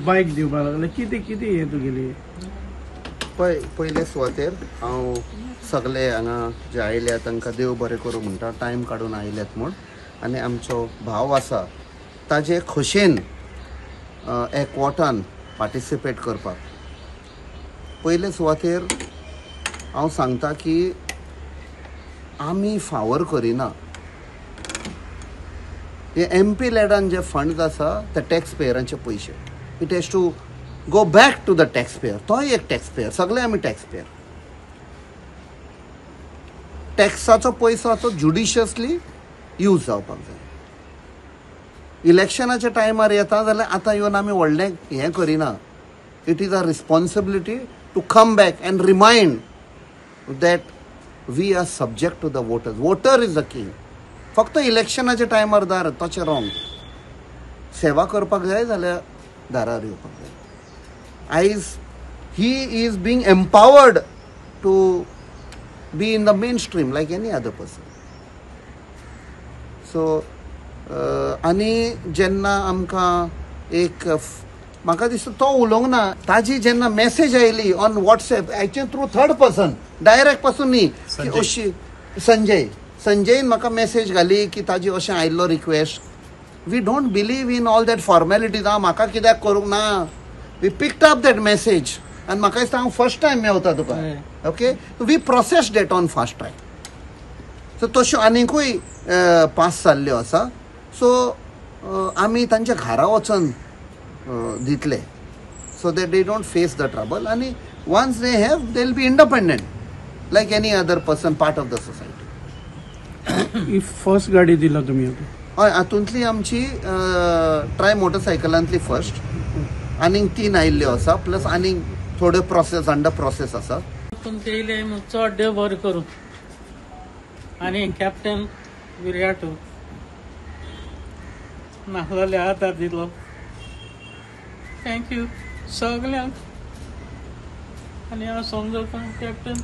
bike दिवपा लागले किती किती हे तुगेली पयले सुवातेर हांव सगळे हांगा जे आयल्यात तांकां देव बरें करूं म्हणटा टायम काडून आयल्यात म्हूण आनी आमचो भाव आसा ताजे खोशेन एकवटान पार्टिसिपेट करपाक पयले सुवातेर हांव सांगता की आमी फावर करिना हे MP लॅडान जे फंड्स आसा ते टॅक्स पेयरांचे पयशे it has to go back to the tax payer तोय एक टॅक्स पेयर सगळे आमी टॅक्स पेयर टॅक्साचो पयसो जुडिशियसली यूज जावपाक जाय इलेक्शनाच्या टायमार येता जाल्यार आतां येवन आमी व्हडलें हें करिना it is a responsibility to come back and remind that we are subject to the voters voter is the king फक्त इलेक्शनाच्या टायमार दार तशें रॉंग सेवा करपाक जाय जाल्यार दारार येवपाक जाय आयज he is being empowered to be in the mainstream like any other person so आनी जेन्ना आमकां एक म्हाका दिसता तो उलोवंक ना ताजी जेन्ना मेसेज आयली ऑन वॉट्सएप हाचे थ्रू थर्ड पर्सन डायरेक्ट पासून न्ही की अशी संजयन म्हाका मेसेज घाली की ताजी अशें आयल्लो request we don't believe in all that formalities म्हाका कित्याक करूंक ना we picked up that message आनी म्हाका दिसता हांव फर्स्ट टायम मेवता तुका okay we processed that on fast track so तश्यो आनिकूय पास जाल्ल्यो आसा सो आमी तांच्या घरा वचून दितले so that they don't face the trouble आनी once they have they will be independent like any other person part of the society ही फर्स्ट गाडी दिला तुम्ही आता हय हातूंतली आमची ट्राय मोटरसायकलांतली फर्स्ट आनीक 3 आयिल्ल्यो आसा प्लस आनीक थोड्यो प्रोसेस अंडर प्रोसेस आसा तुमचे इले चड देव बरें करूं आनी कॅप्टन विराट नासलेले आदार दिलो थँक्यू सगळ्यांक आनी हांव समजता कॅप्टन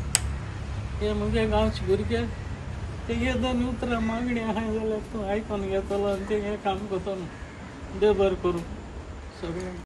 हे म्हजे गांवचे भुरगे ते 2 उतरां मागणी आहाय जाल्यार तूं आयकून घेतलो आनी ते हें काम करतलो देव बरें करूं सगळ्यांक